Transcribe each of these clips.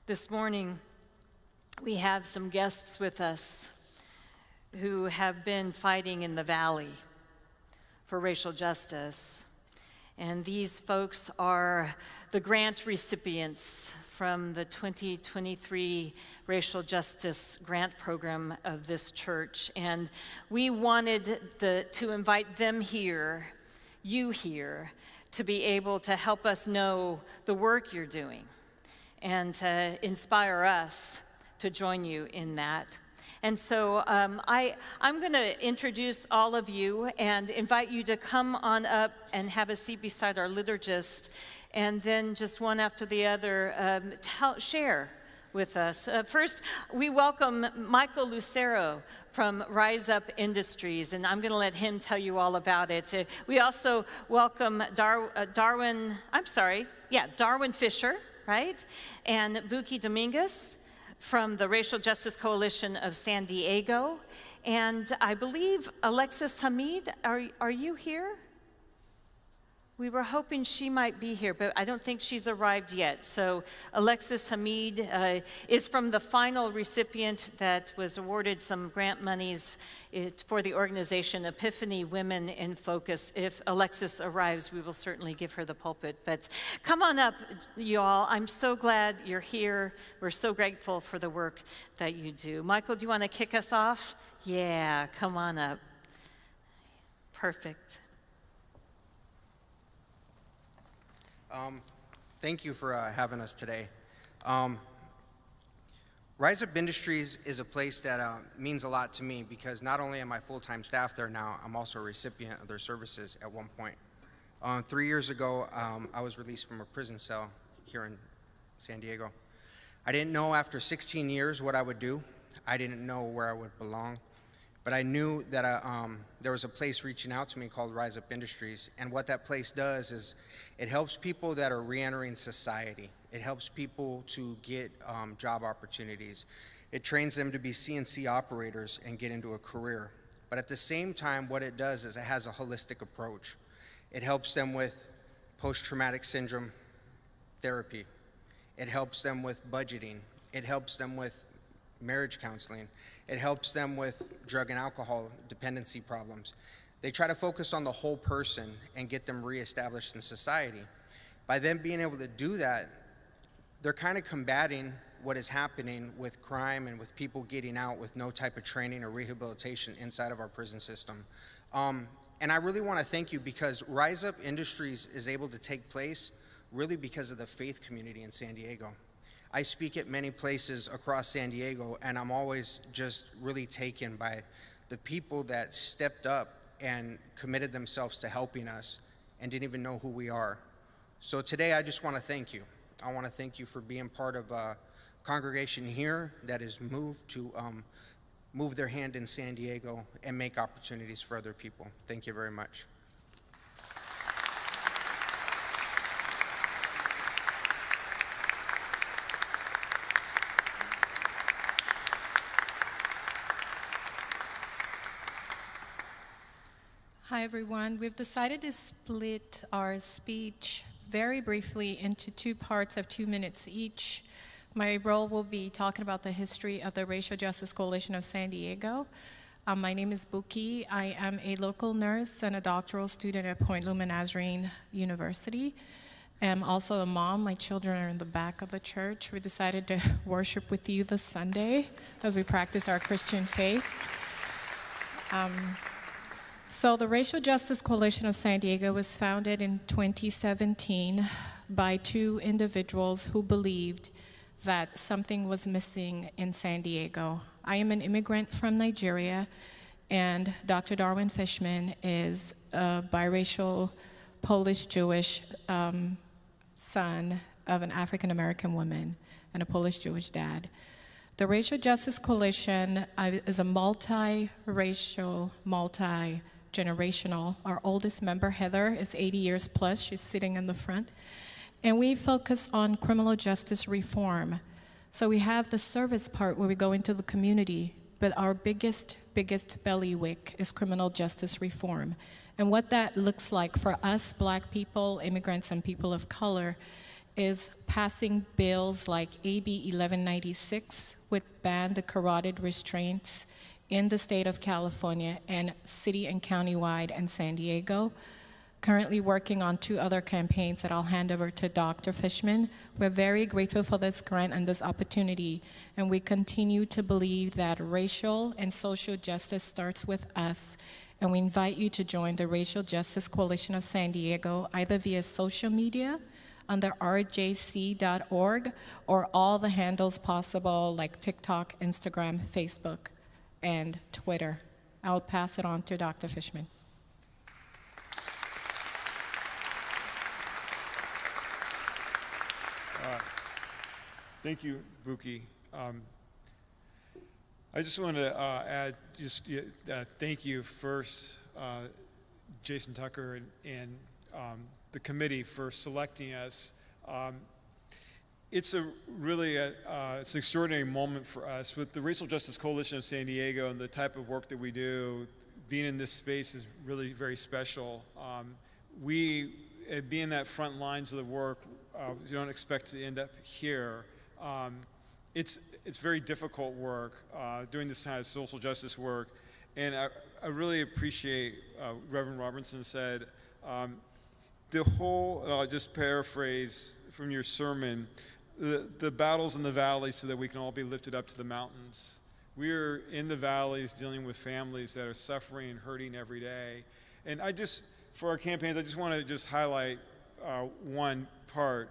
This morning, we have some guests with us who have been fighting in the valley for racial justice. And these folks are the grant recipients from the 2023 Racial Justice Grant Program of this church. And we wanted to invite them here, you here, to be able to help us know the work you're doing and to inspire us to join you in that. And so I'm going to introduce all of you and invite you to come on up and have a seat beside our liturgist, and then just one after the other share with us. First, we welcome Michael Lucero from Rise Up Industries, and I'm going to let him tell you all about it. We also welcome Darwin Fisher, right? And Buki Dominguez from the Racial Justice Coalition of San Diego. And I believe Alexis Hamid, are you here? We were hoping she might be here, but I don't think she's arrived yet. So Alexis Hamid is from the final recipient that was awarded some grant monies for the organization Epiphany Women in Focus. If Alexis arrives, we will certainly give her the pulpit. But come on up, y'all. I'm so glad you're here. We're so grateful for the work that you do. Michael, do you want to kick us off? Yeah, come on up. Perfect. Thank you for having us today. Rise Up Industries is a place that means a lot to me because not only am I full-time staff there now, I'm also a recipient of their services at one point. 3 years ago, I was released from a prison cell here in San Diego. I didn't know after 16 years what I would do. I didn't know where I would belong. But I knew that there was a place reaching out to me called Rise Up Industries. And what that place does is it helps people that are reentering society. It helps people to get job opportunities. It trains them to be CNC operators and get into a career. But at the same time, what it does is it has a holistic approach. It helps them with post-traumatic syndrome therapy. It helps them with budgeting. It helps them with marriage counseling. It helps them with drug and alcohol dependency problems. They try to focus on the whole person and get them reestablished in society. By them being able to do that, they're kind of combating what is happening with crime and with people getting out with no type of training or rehabilitation inside of our prison system. And I really want to thank you because Rise Up Industries is able to take place really because of the faith community in San Diego. I speak at many places across San Diego, and I'm always just really taken by the people that stepped up and committed themselves to helping us and didn't even know who we are. So today, I just want to thank you. I want to thank you for being part of a congregation here that is moved to move their hand in San Diego and make opportunities for other people. Thank you very much. Hi, everyone. We've decided to split our speech very briefly into two parts of 2 minutes each. My role will be talking about the history of the Racial Justice Coalition of San Diego. My name is Buki. I am a local nurse and a doctoral student at Point Loma Nazarene University. I'm also a mom. My children are in the back of the church. We decided to worship with you this Sunday as we practice our Christian faith. So the Racial Justice Coalition of San Diego was founded in 2017 by two individuals who believed that something was missing in San Diego. I am an immigrant from Nigeria, and Dr. Darwin Fishman is a biracial Polish-Jewish son of an African-American woman and a Polish-Jewish dad. The Racial Justice Coalition is a multi-racial, multi-generational. Our oldest member, Heather, is 80 years plus. She's sitting in the front. And we focus on criminal justice reform. So we have the service part where we go into the community, but our biggest bailiwick is criminal justice reform. And what that looks like for us, Black people, immigrants, and people of color, is passing bills like AB 1196, which ban the carotid restraints in the state of California and city and countywide and San Diego. Currently working on 2 other campaigns that I'll hand over to Dr. Fishman. We're very grateful for this grant and this opportunity, and we continue to believe that racial and social justice starts with us, and we invite you to join the Racial Justice Coalition of San Diego, either via social media, under rjc.org, or all the handles possible like TikTok, Instagram, Facebook, and Twitter. I'll pass it on to Dr. Fishman. Thank you, Buki. I just want to add, thank you first, Jason Tucker and the committee for selecting us. It's it's an extraordinary moment for us. With the Racial Justice Coalition of San Diego and the type of work that we do, being in this space is really very special. We, being that front lines of the work, you don't expect to end up here. It's very difficult work, doing this kind of social justice work, and I really appreciate Reverend Robertson said, the whole, and I'll just paraphrase from your sermon, the battles in the valleys so that we can all be lifted up to the mountains. We are in the valleys dealing with families that are suffering and hurting every day. And for our campaigns, I just want to just highlight one part.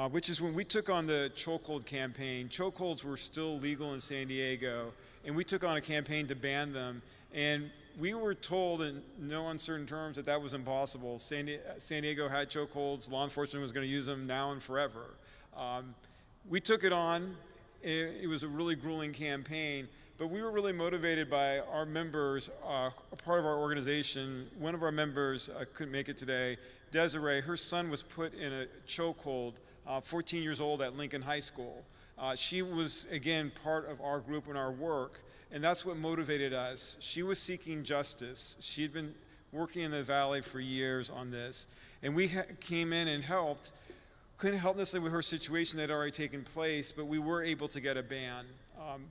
Which is when we took on the chokehold campaign. Chokeholds were still legal in San Diego, and we took on a campaign to ban them. And we were told in no uncertain terms that that was impossible. San Diego had chokeholds. Law enforcement was going to use them now and forever. We took it on. It was a really grueling campaign, but we were really motivated by our members, a part of our organization. One of our members couldn't make it today, Desiree. Her son was put in a chokehold, 14 years old at Lincoln High School. She was, again, part of our group and our work, and that's what motivated us. She was seeking justice. She had been working in the Valley for years on this, and we came in and helped. Couldn't help necessarily with her situation that had already taken place, but we were able to get a ban.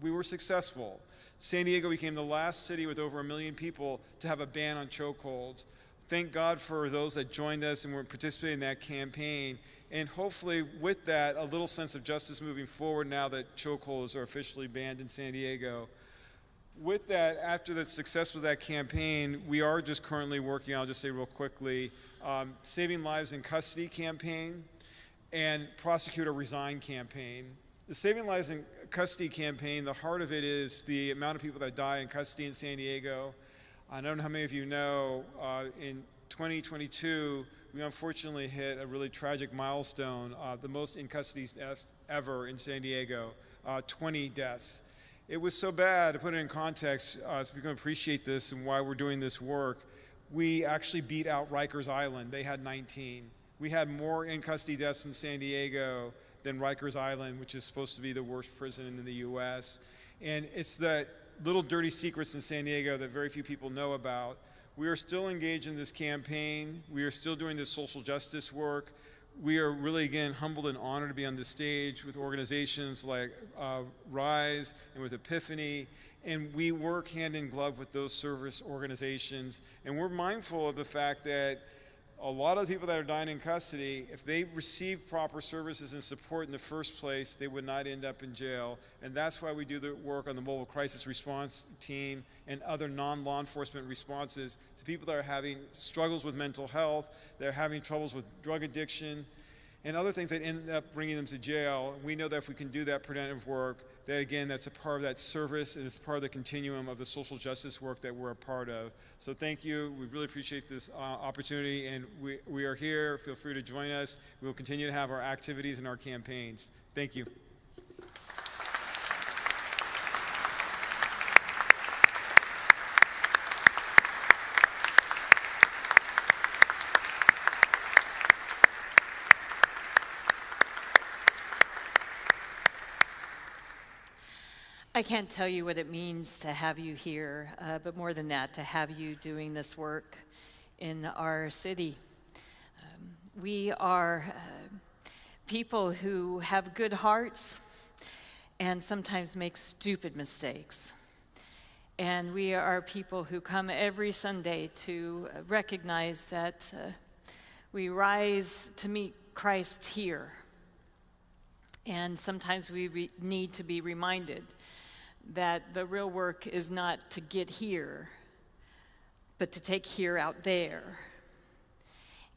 We were successful. San Diego became the last city with over 1 million people to have a ban on chokeholds. Thank God for those that joined us and were participating in that campaign. And hopefully with that, a little sense of justice moving forward now that chokeholds are officially banned in San Diego. With that, after the success of that campaign, we are just currently working, I'll just say real quickly, Saving Lives in Custody campaign and Prosecutor Resign campaign. The Saving Lives in Custody campaign, the heart of it is the amount of people that die in custody in San Diego. I don't know how many of you know, in 2022, we unfortunately hit a really tragic milestone, the most in custody deaths ever in San Diego, 20 deaths. It was so bad, to put it in context, so we can appreciate this and why we're doing this work, we actually beat out Rikers Island. They had 19. We had more in custody deaths in San Diego than Rikers Island, which is supposed to be the worst prison in the US. And it's the little dirty secrets in San Diego that very few people know about. We are still engaged in this campaign. We are still doing this social justice work. We are really, again, humbled and honored to be on the stage with organizations like RISE and with Epiphany. And we work hand in glove with those service organizations. And we're mindful of the fact that a lot of the people that are dying in custody, if they received proper services and support in the first place, they would not end up in jail. And that's why we do the work on the mobile crisis response team and other non-law enforcement responses to people that are having struggles with mental health, that are having troubles with drug addiction, and other things that end up bringing them to jail. We know that if we can do that preventive work, that again, that's a part of that service and it's part of the continuum of the social justice work that we're a part of. So thank you. We really appreciate this opportunity, and we are here. Feel free to join us. We will continue to have our activities and our campaigns. Thank you. I can't tell you what it means to have you here, but more than that, to have you doing this work in our city. We are people who have good hearts and sometimes make stupid mistakes. And we are people who come every Sunday to recognize that we rise to meet Christ here. And sometimes we need to be reminded that the real work is not to get here, but to take here out there.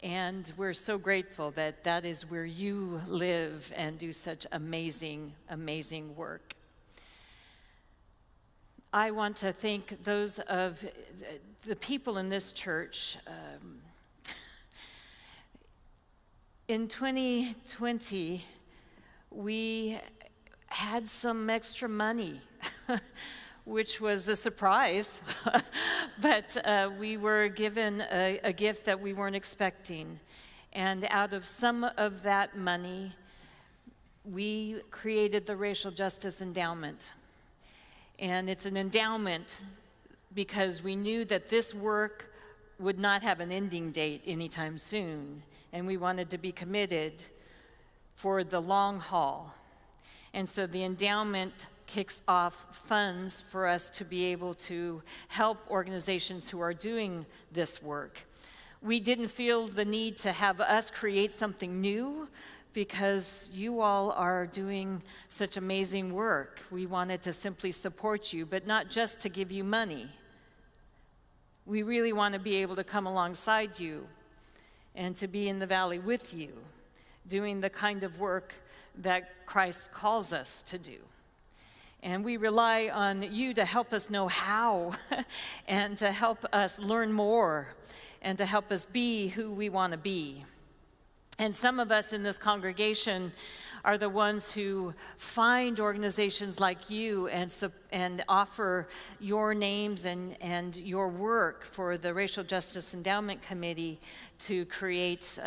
And we're so grateful that that is where you live and do such amazing, amazing work. I want to thank those of the people in this church. In 2020, we had some extra money, which was a surprise, but we were given a gift that we weren't expecting. And out of some of that money, we created the Racial Justice Endowment. And it's an endowment because we knew that this work would not have an ending date anytime soon, and we wanted to be committed for the long haul. And so the endowment kicks off funds for us to be able to help organizations who are doing this work. We didn't feel the need to have us create something new because you all are doing such amazing work. We wanted to simply support you, but not just to give you money. We really want to be able to come alongside you and to be in the valley with you, doing the kind of work that Christ calls us to do. And we rely on you to help us know how and to help us learn more and to help us be who we want to be. And some of us in this congregation are the ones who find organizations like you and offer your names and your work for the Racial Justice Endowment Committee to create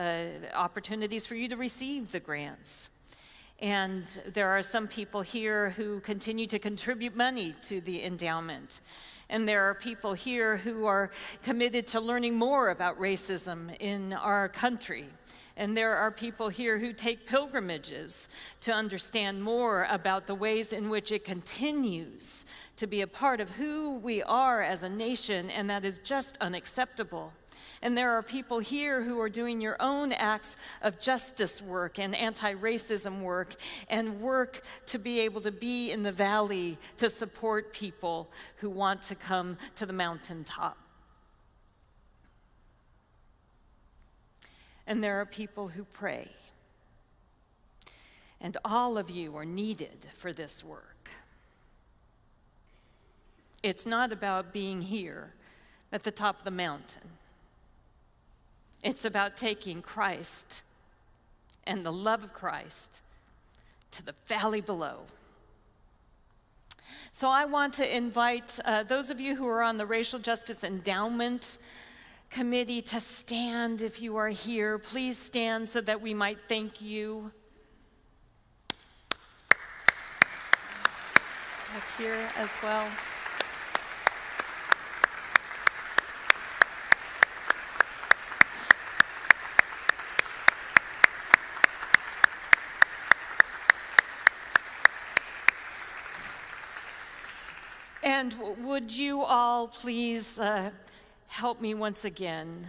opportunities for you to receive the grants. And there are some people here who continue to contribute money to the endowment. And there are people here who are committed to learning more about racism in our country. And there are people here who take pilgrimages to understand more about the ways in which it continues to be a part of who we are as a nation, and that is just unacceptable. And there are people here who are doing your own acts of justice work and anti-racism work and work to be able to be in the valley to support people who want to come to the mountaintop. And there are people who pray. And all of you are needed for this work. It's not about being here at the top of the mountain. It's about taking Christ and the love of Christ to the valley below. So I want to invite those of you who are on the Racial Justice Endowment Committee to stand if you are here. Please stand so that we might thank you. Back here as well. And would you all please help me once again,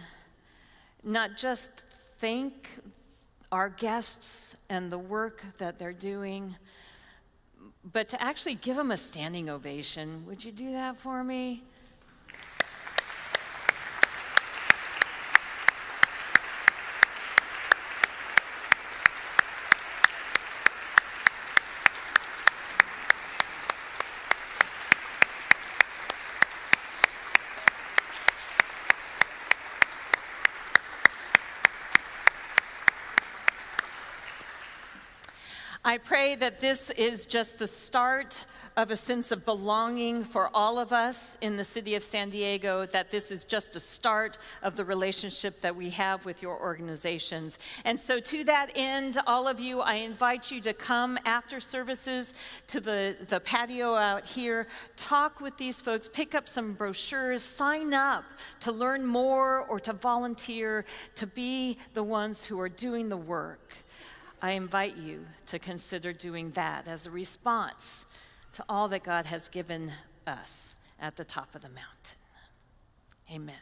not just thank our guests and the work that they're doing, but to actually give them a standing ovation. Would you do that for me? I pray that this is just the start of a sense of belonging for all of us in the city of San Diego, that this is just a start of the relationship that we have with your organizations. And so to that end, all of you, I invite you to come after services to the patio out here, talk with these folks, pick up some brochures, sign up to learn more or to volunteer to be the ones who are doing the work. I invite you to consider doing that as a response to all that God has given us at the top of the mountain. Amen.